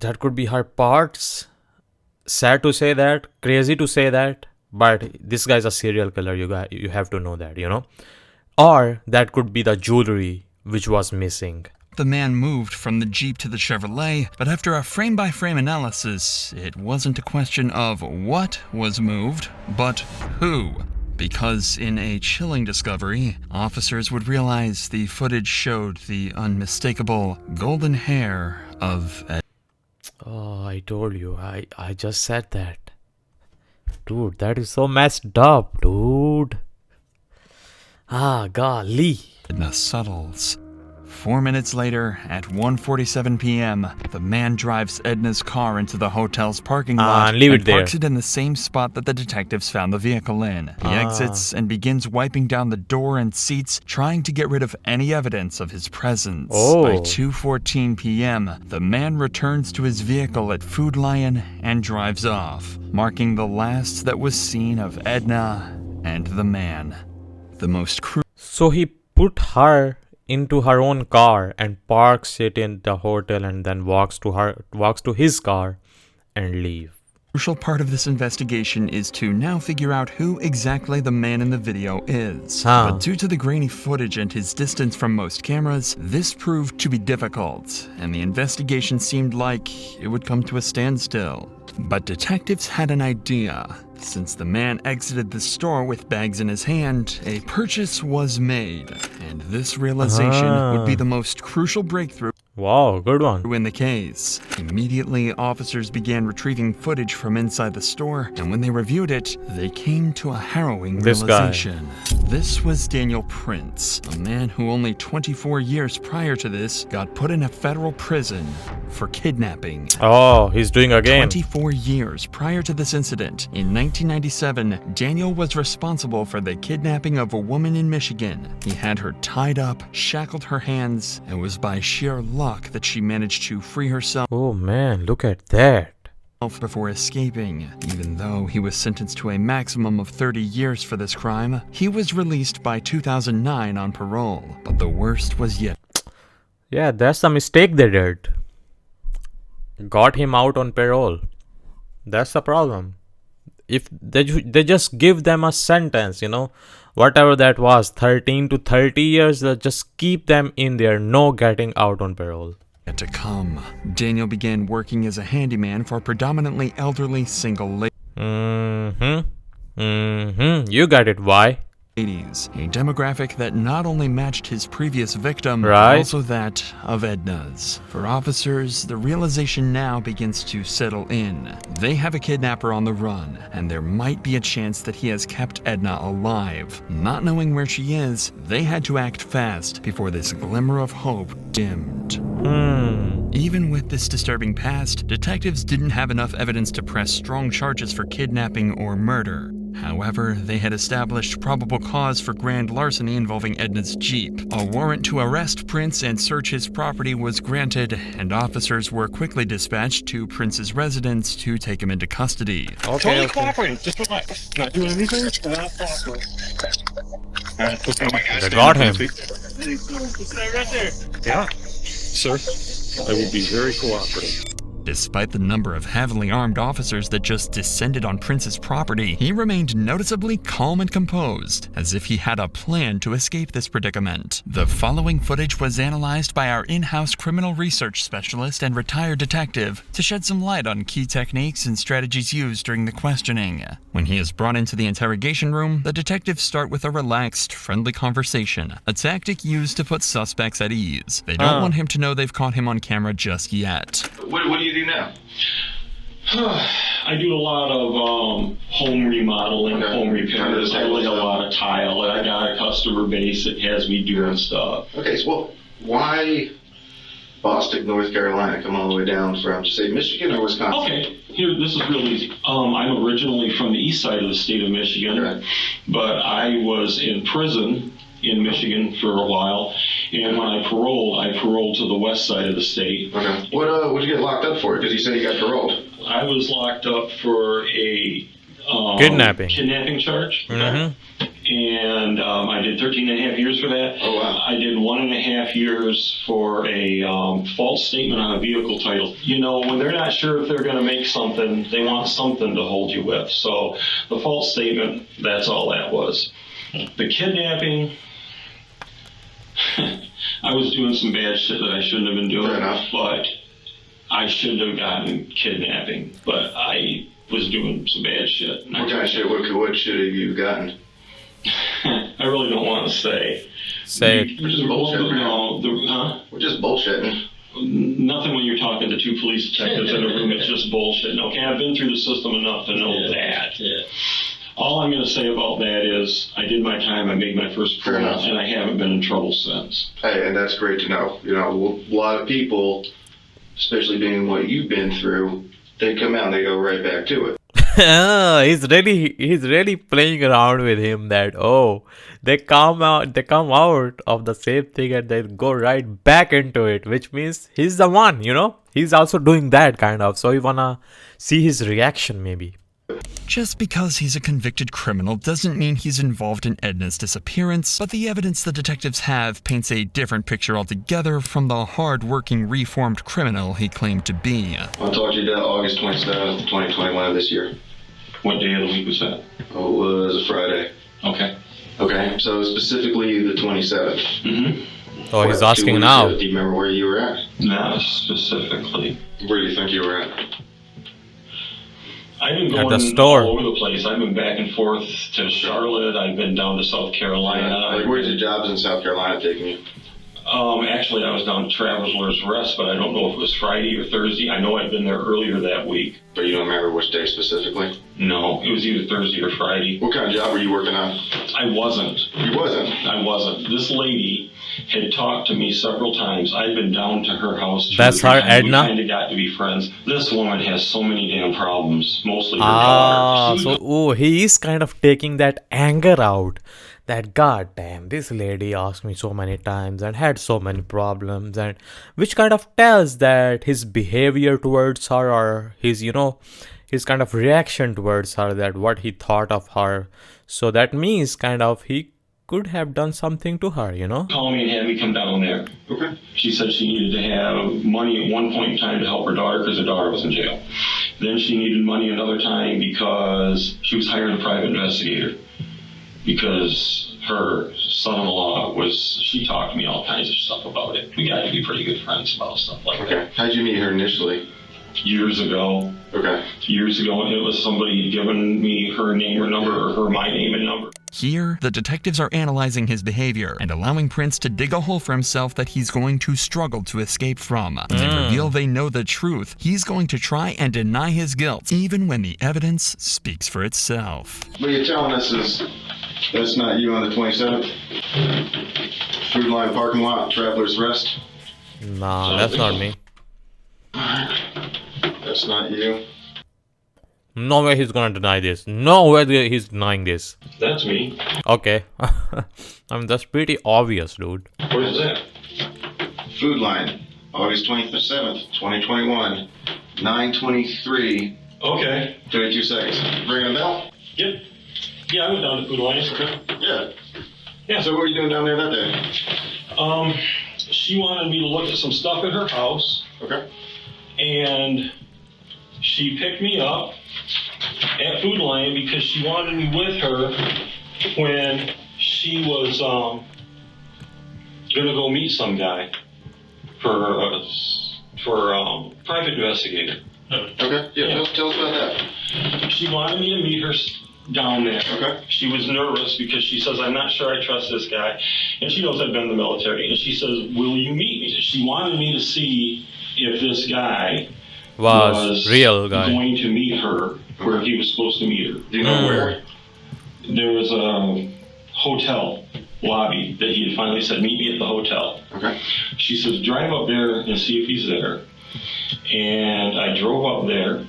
that could be her parts. Sad to say that, crazy to say that, but this guy's a serial killer. You have to know that, you know. Or that could be the jewelry which was missing. The man moved from the Jeep to the Chevrolet, but after a frame-by-frame analysis, it wasn't a question of what was moved, but who. Because in a chilling discovery, officers would realize the footage showed the unmistakable golden hair of Ed. Oh, I told you. I just said that. Dude, that is so messed up, dude. Ah, golly. Edna Suttles. 4 minutes later, at 1:47 p.m., the man drives Edna's car into the hotel's parking lot leave and it there. parks it in the same spot that the detectives found the vehicle in. He exits and begins wiping down the door and seats, trying to get rid of any evidence of his presence. Oh. By 2:14 p.m., the man returns to his vehicle at Food Lion and drives off, marking the last that was seen of Edna and the man. The most So he put her into her own car and parks it in the hotel and then walks to his car and leave. crucial part of this investigation is to now figure out who exactly the man in the video is. But due to the grainy footage and his distance from most cameras, this proved to be difficult, and the investigation seemed like it would come to a standstill. But detectives had an idea. Since the man exited the store with bags in his hand, a purchase was made, and this realization would be the most crucial breakthrough. Wow, good one. In the case. Immediately, officers began retrieving footage from inside the store, and when they reviewed it, they came to a harrowing realization. This was Daniel Prince, a man who only 24 years prior to this got put in a federal prison for kidnapping. Oh, he's doing again. 24 years prior to this incident, in 1997, Daniel was responsible for the kidnapping of a woman in Michigan. He had her tied up, shackled her hands, and it was by sheer luck that she managed to free herself. Oh man, look at that. Before escaping. Even though he was sentenced to a maximum of 30 years for this crime, he was released by 2009 on parole. But the worst was yet. Yeah, that's the mistake they did. Got him out on parole. That's the problem. If they just give them a sentence, you know, whatever that was, 13 to 30 years, they'll just keep them in there, no getting out on parole. To come, Daniel began working as a handyman for predominantly elderly single ladies. You got it, why? A demographic that not only matched his previous victim, but Right. also that of Edna's. For officers, the realization now begins to settle in. They have a kidnapper on the run, and there might be a chance that he has kept Edna alive. Not knowing where she is, they had to act fast before this glimmer of hope dimmed. Even with this disturbing past, detectives didn't have enough evidence to press strong charges for kidnapping or murder. However, they had established probable cause for grand larceny involving Edna's Jeep. A warrant to arrest Prince and search his property was granted, and officers were quickly dispatched to Prince's residence to take him into custody. Totally cooperating. Just relax. Not doing anything. Not cooperating. They got him. Right there. Yeah. Sir, I will be very cooperative. Despite the number of heavily armed officers that just descended on Prince's property, he remained noticeably calm and composed, as if he had a plan to escape this predicament. The following footage was analyzed by our in-house criminal research specialist and retired detective to shed some light on key techniques and strategies used during the questioning. When he is brought into the interrogation room, the detectives start with a relaxed, friendly conversation, a tactic used to put suspects at ease. They don't want him to know they've caught him on camera just yet. What do you do now? I do a lot of home remodeling, home repairs. I lay a lot of tile. I got a customer base that has me doing stuff. Okay, so why Boston, North Carolina, come all the way down from, say, Michigan or Wisconsin? Okay, here, this is real easy. I'm originally from the east side of the state of Michigan, Right. but I was in prison in Michigan for a while, and when I paroled to the west side of the state. Okay. What did you get locked up for? Because you said you got paroled. I was locked up for a kidnapping charge. Mm-hmm. And I did 13 and a half years for that. Oh, wow. I did 1.5 years for a false statement on a vehicle title. You know, when they're not sure if they're going to make something, they want something to hold you with. So the false statement, that's all that was. The kidnapping, I was doing some bad shit that I shouldn't have been doing. Fair enough. But I shouldn't have gotten kidnapping. But I was doing some bad shit. What kind of shit? What shit have you gotten? I really don't want to say. Say it. We're just bullshitting. Huh? We're just bullshitting. Nothing when you're talking to two police detectives in a room. It's just bullshit. Okay, I've been through the system enough to know that. Yeah. All I'm going to say about that is I did my time. I made my first Fair parole, enough. and I haven't been in trouble since. Hey, and that's great to know. You know, a lot of people, especially being what you've been through, they come out and they go right back to it. he's really playing around with him that they come out of the same thing and they go right back into it, which means he's the one, he's also doing that kind of, so you wanna see his reaction maybe. Just because he's a convicted criminal doesn't mean he's involved in Edna's disappearance, but the evidence the detectives have paints a different picture altogether from the hard-working, reformed criminal he claimed to be. I'll talk to you about August 27th, 2021 of this year. What day of the week was that? Oh, it was a Friday. Okay. Okay, so specifically the 27th. Mm-hmm. Oh, he's What, 2 asking weeks now. ago, do you remember where you were at? Not specifically. Where do you think you were at? I've been At going the store. all over the place. I've been back and forth to Charlotte. I've been down to South Carolina. Like, where's your jobs in South Carolina taking you? Actually, I was down to Traveler's Rest, but I don't know if it was Friday or Thursday. I know I'd been there earlier that week. But you don't remember which day specifically? No, it was either Thursday or Friday. What kind of job were you working on? I wasn't. You wasn't? I wasn't. This lady had talked to me several times. I'd been down to her house. That's her, Edna? We kind of got to be friends. This woman has so many damn problems, mostly her Ah, daughter. so he is kind of taking that anger out. That goddamn, this lady asked me so many times and had so many problems, and which kind of tells that his behavior towards her, or his his kind of reaction towards her, that what he thought of her. So that means kind of he could have done something to her, Called me and had me come down there. Okay. She said she needed to have money at one point in time to help her daughter because her daughter was in jail. Then she needed money another time because she was hiring a private investigator. Because her son-in-law she talked to me all kinds of stuff about it. We got to be pretty good friends about stuff like Okay. How'd you meet her initially? that. Years ago, it was somebody giving me her name or number, or my name and number. Here, the detectives are analyzing his behavior and allowing Prince to dig a hole for himself that he's going to struggle to escape from. They reveal they know the truth. He's going to try and deny his guilt, even when the evidence speaks for itself. What you're telling us is that's not you on the 27th? Food line parking lot, Traveler's Rest? Nah, that's not me. That's not you. No way he's gonna deny this. No way he's denying this. That's me. Okay. That's pretty obvious, dude. Where's that? Food line, August 27th, 2021, 9:23, Okay. 32 seconds. Ringing a bell? Yep. Yeah, I went down to Food Alliance. Okay. Yeah. Yeah. So what were you doing down there that day? She wanted me to look at some stuff at her house, Okay. and she picked me up at Food Lion because she wanted me with her when she was gonna go meet some guy for private investigator. Okay. Yeah. Yeah. Tell us about that. She wanted me to meet her down there. Okay. She was nervous because she says, I'm not sure I trust this guy. And she knows I've been in the military. And she says, will you meet me? She wanted me to see if this guy Was real guy. going to meet her where he was supposed to meet her. Do you know where? There was a hotel lobby that he had finally said, meet me at the hotel. Okay. She says, drive up there and see if he's there. And I drove up there,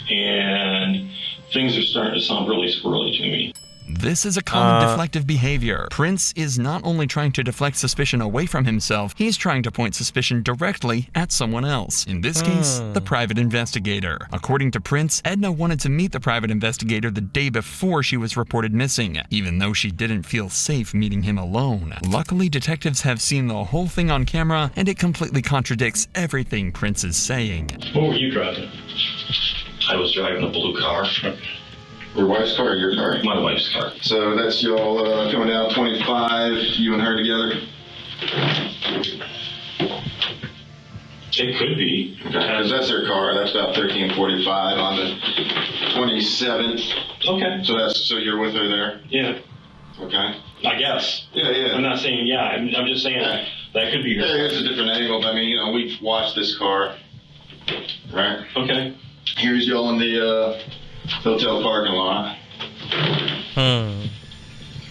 and things are starting to sound really squirrely to me. This is a common deflective behavior. Prince is not only trying to deflect suspicion away from himself, he's trying to point suspicion directly at someone else. In this case, the private investigator. According to Prince, Edna wanted to meet the private investigator the day before she was reported missing, even though she didn't feel safe meeting him alone. Luckily, detectives have seen the whole thing on camera, and it completely contradicts everything Prince is saying. What were you driving? I was driving a blue car. Your wife's car or your car? My wife's car. So that's y'all coming down 25, you and her together? It could be. Okay, because that's her car. That's about 13:45 on the 27th. Okay. So you're with her there? Yeah. Okay. I guess. Yeah. I'm not saying yeah. I'm just saying that could be her. Yeah, it's a different angle. I mean, we've watched this car, right? Okay. Here's y'all in the hotel parking lot.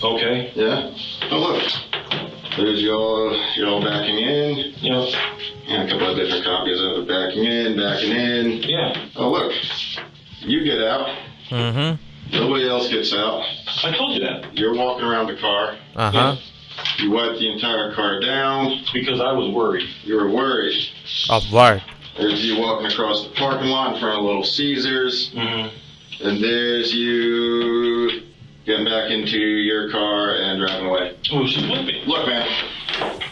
Okay. Yeah. Oh look, there's y'all backing in. Yeah. And a couple of different copies of it. Backing in. Yeah. Oh look, you get out. Nobody else gets out. I told you that. You're walking around the car. You wipe the entire car down. Because I was worried. You were worried. Of what? There's you walking across the parking lot in front of Little Caesars. And there's you getting back into your car and driving away. Oh, she's with me. Look, man,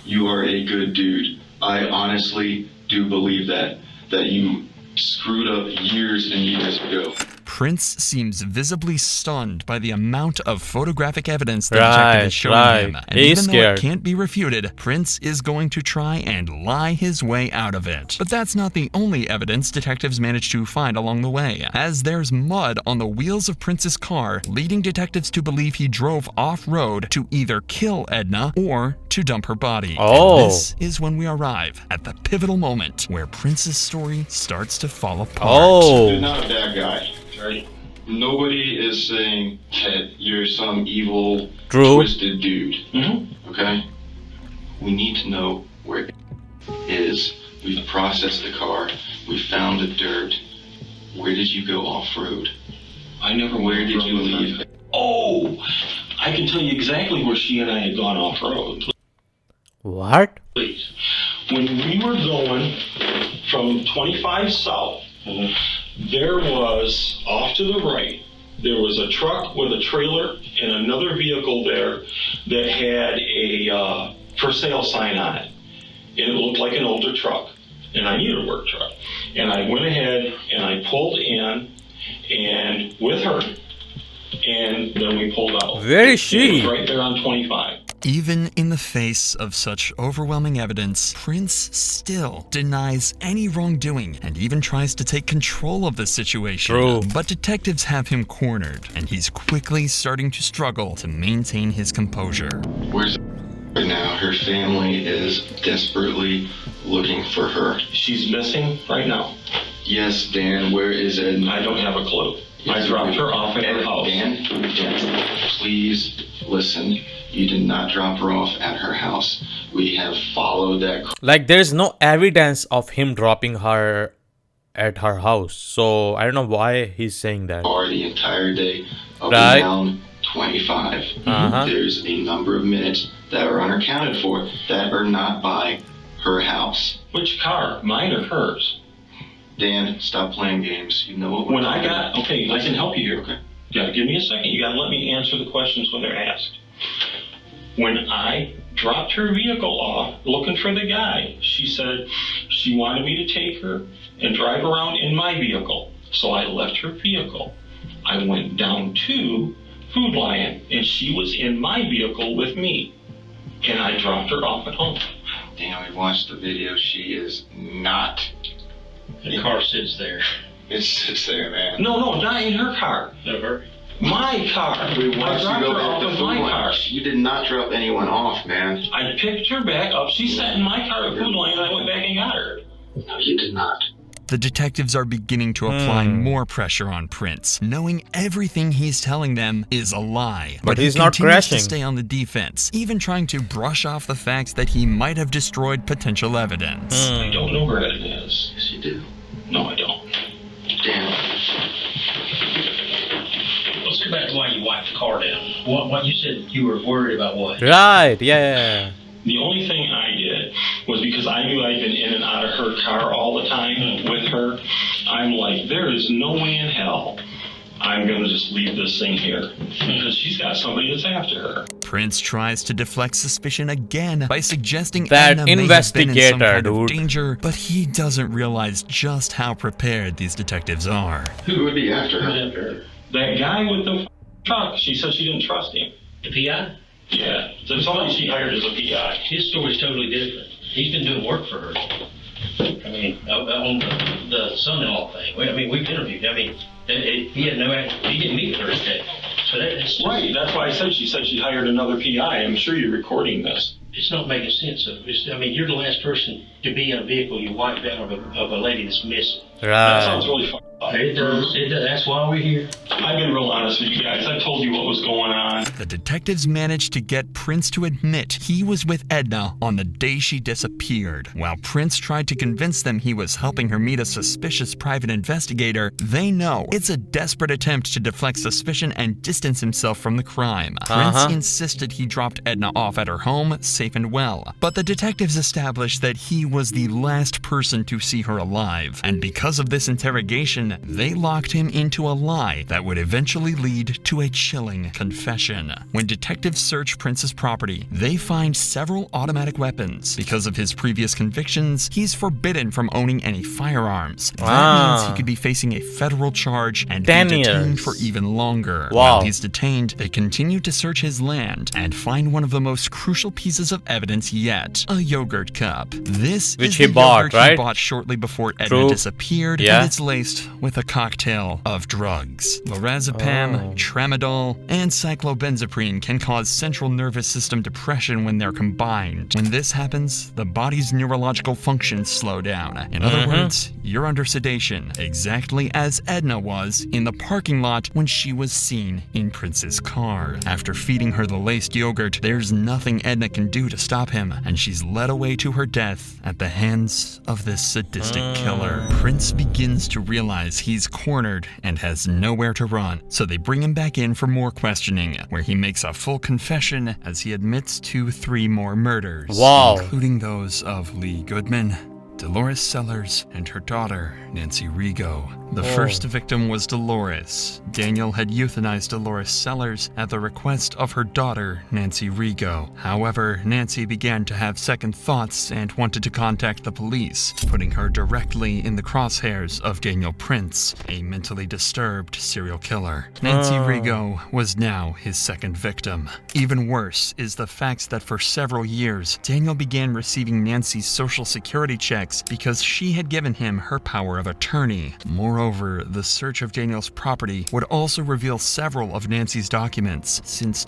you are a good dude. I honestly do believe that you screwed up years and years ago. Prince seems visibly stunned by the amount of photographic evidence the detective is showing him. And He's even though scared. it can't be refuted, Prince is going to try and lie his way out of it. But that's not the only evidence detectives manage to find along the way, as there's mud on the wheels of Prince's car, leading detectives to believe he drove off-road to either kill Edna or to dump her body. Oh. And this is when we arrive at the pivotal moment where Prince's story starts to fall apart. Oh. You're not a bad guy. Right? Nobody is saying that you're some evil, twisted dude. Okay? We need to know where it is. We've processed the car. We found the dirt. Where did you go off-road? I never went. Where did you leave? Oh, I can tell you exactly where she and I had gone off-road. What? Please. When we were going from 25 south, there was, off to the right, there was a truck with a trailer and another vehicle there that had a for sale sign on it. And it looked like an older truck. And I needed a work truck. And I went ahead and I pulled in and with her. And then we pulled out. Where is she? It was right there on 25. Even in the face of such overwhelming evidence, Prince still denies any wrongdoing and even tries to take control of the situation. True. But detectives have him cornered, and he's quickly starting to struggle to maintain his composure. Where's right now? Her family is desperately looking for her. She's missing right now. Yes, Dan, where is Edna? I don't have a clue. I dropped her off at her house. Dan, please listen. You did not drop her off at her house. We have followed that car. Like, there's no evidence of him dropping her at her house. So, I don't know why he's saying that. The entire day up Right. and down 25. There's a number of minutes that are unaccounted for that are not by her house. Which car? Mine or hers? Dan, stop playing games. You know what we're When I talking got, about. okay, I can help you here. Okay. Yeah, give me a second. You gotta let me answer the questions when they're asked. When I dropped her vehicle off looking for the guy, she said she wanted me to take her and drive around in my vehicle. So I left her vehicle. I went down to Food Lion and she was in my vehicle with me. And I dropped her off at home. Dan, we watched the video. She is not. The car sits there. It sits there, man. No, not in her car. Never. My car. We I watched you dropped go her back off to with Food my Lion. car. You did not drop anyone off, man. I picked her back up. She sat in my car at Food Lion and I went back and got her. No, you did not. The detectives are beginning to apply more pressure on Prince, knowing everything he's telling them is a lie. But he he's not continues to crashing. stay on the defense, even trying to brush off the fact that he might have destroyed potential evidence. I don't know where it is. Yes, you do. No, I don't. Dan, What's about why you wiped the car down. What you said you were worried about what? Right, yeah. The only thing I did was because I knew I'd been in and out of her car all the time with her. I'm like, there is no way in hell I'm going to just leave this thing here because she's got somebody that's after her. Prince tries to deflect suspicion again by suggesting That Edna may have been in some investigator, kind of dude. danger, but he doesn't realize just how prepared these detectives are. Who would be after her? Who's after her? That guy with the truck, she said she didn't trust him. The PI? Yeah, that's somebody she hired as a PI. His story's totally different. He's been doing work for her. I mean, on the son-in-law thing. I mean, we've interviewed. I mean, he had no action. He didn't meet with her instead. So that's Right, that's why I said she hired another PI. I'm sure you're recording this. It's not making sense. I mean, you're the last person to be in a vehicle you wiped out of a lady that's missing. That sounds Right. really fucked up. It does. That's why we're here. I've been real honest with you guys. I told you what was going on. The detectives managed to get Prince to admit he was with Edna on the day she disappeared. While Prince tried to convince them he was helping her meet a suspicious private investigator, they know it's a desperate attempt to deflect suspicion and distance himself from the crime. Prince insisted he dropped Edna off at her home, safe and well. But the detectives established that he was the last person to see her alive. And because of this interrogation, they locked him into a lie that would eventually lead to a chilling confession. When detectives search Prince's property, they find several automatic weapons. Because of his previous convictions, he's forbidden from owning any firearms. That means he could be facing a federal charge and be detained for even longer. Wow. While he's detained, they continue to search his land and find one of the most crucial pieces of evidence yet, a yogurt cup. This Which is he the bought, yogurt right? he bought shortly before Edna True. disappeared, Yeah. and it's laced with a cocktail of drugs. Lorazepam, tramadol, and cyclobenzaprine can cause central nervous system depression when they're combined. When this happens, the body's neurological functions slow down. In other words, you're under sedation, exactly as Edna was in the parking lot when she was seen in Prince's car. After feeding her the laced yogurt, there's nothing Edna can do to stop him, and she's led away to her death at the hands of this sadistic killer. Prince begins to realize he's cornered and has nowhere to run, so they bring him back in for more questioning, where he makes a full confession as he admits to 3 more murders, Wow. including those of Lee Goodman, Dolores Sellers, and her daughter, Nancy Rigo. The first victim was Dolores. Daniel had euthanized Dolores Sellers at the request of her daughter, Nancy Rigo. However, Nancy began to have second thoughts and wanted to contact the police, putting her directly in the crosshairs of Daniel Prince, a mentally disturbed serial killer. Nancy Rigo was now his second victim. Even worse is the fact that for several years, Daniel began receiving Nancy's social security checks because she had given him her power of attorney. Moreover, the search of Daniel's property would also reveal several of Nancy's documents. Since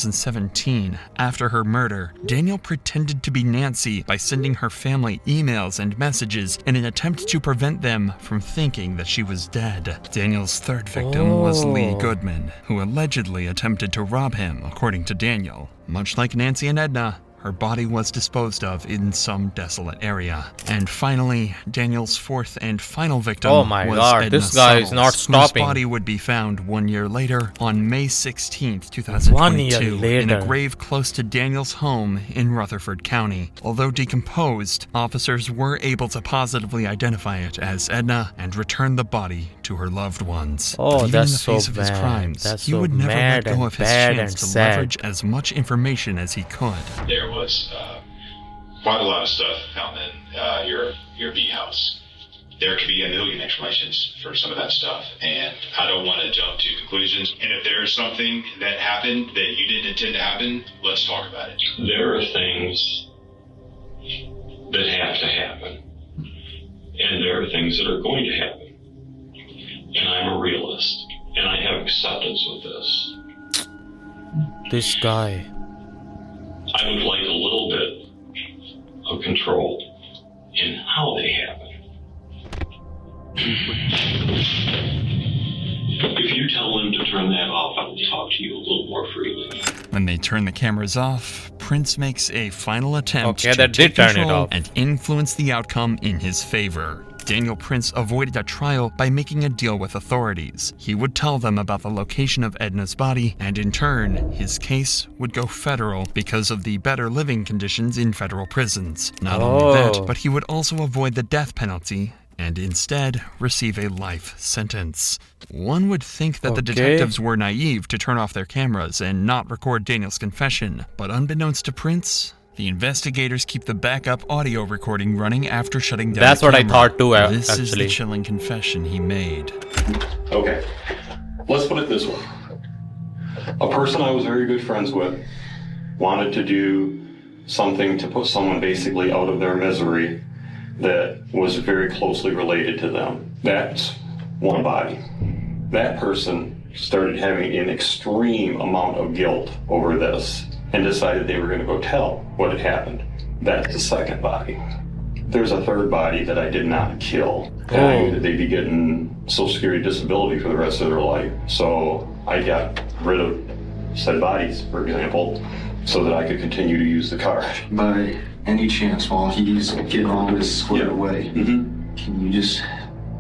2017, after her murder, Daniel pretended to be Nancy by sending her family emails and messages in an attempt to prevent them from thinking that she was dead. Daniel's third victim was Lee Goodman, who allegedly attempted to rob him, according to Daniel. Much like Nancy and Edna, her body was disposed of in some desolate area. And finally, Daniel's fourth and final victim Oh my was God, Edna this guy is not Suttles, stopping. whose body would be found 1 year later on May 16th, 2022, 1 year in a later. grave close to Daniel's home in Rutherford County. Although decomposed, officers were able to positively identify it as Edna and return the body to her loved ones. Oh, But even that's in the so face of his bad. crimes, That's he so would never let mad go and of his bad chance and to sad. leverage as much information as he could. There was quite a lot of stuff found in your B house. There could be a million explanations for some of that stuff, and I don't want to jump to conclusions. And if there's something that happened that you didn't intend to happen, let's talk about it. There are things that have to happen, and there are things that are going to happen. And I'm a realist, and I have acceptance with this. This guy. I would like a little bit of control in how they happen. If you tell them to turn that off, I will talk to you a little more freely. When they turn the cameras off, Prince makes a final attempt Okay, to that take did turn it control off. and influence the outcome in his favor. Daniel Prince avoided a trial by making a deal with authorities. He would tell them about the location of Edna's body, and in turn, his case would go federal because of the better living conditions in federal prisons. Not only that, but he would also avoid the death penalty and instead receive a life sentence. One would think that the detectives were naive to turn off their cameras and not record Daniel's confession, but unbeknownst to Prince, the investigators keep the backup audio recording running after shutting down That's the what I camera. thought too, This actually. is the chilling confession he made. Okay, let's put it this way. A person I was very good friends with wanted to do something to put someone basically out of their misery that was very closely related to them. That's one body. That person started having an extreme amount of guilt over this and decided they were going to go tell what had happened. That's the second body. There's a third body that I did not kill. And I knew that they'd be getting Social Security disability for the rest of their life. So I got rid of said bodies, for example, so that I could continue to use the card. By any chance, while he's getting all this squared away, can you just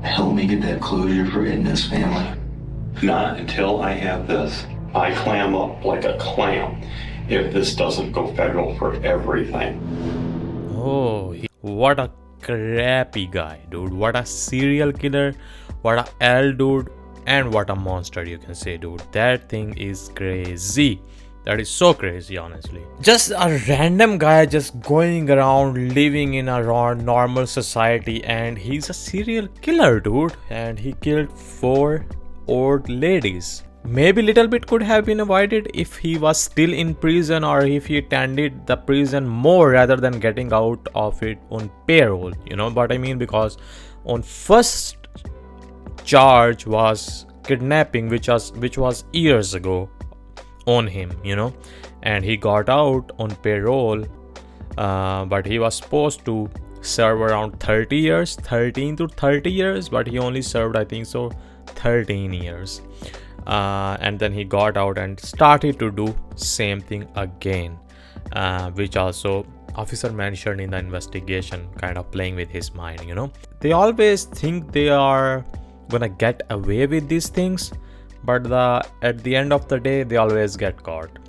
help me get that closure for Edna's family? Not until I have this. I clam up like a clam if this doesn't go federal for everything. What a crappy guy, dude. What a serial killer. What a L dude. And what a monster, you can say, dude. That thing is crazy. That is so crazy, honestly. Just a random guy just going around living in a normal society, and he's a serial killer, dude. And he killed 4 old ladies. Maybe little bit could have been avoided if he was still in prison, or if he attended the prison more rather than getting out of it on payroll. You know what I mean? Because on first charge was kidnapping, which was years ago on him, you know, and he got out on payroll, but he was supposed to serve around 30 years, 13 to 30 years, but he only served, I think so, 13 years. And then he got out and started to do same thing again, which also officer mentioned in the investigation, kind of playing with his mind, you know. They always think they are gonna get away with these things, but at the end of the day, they always get caught.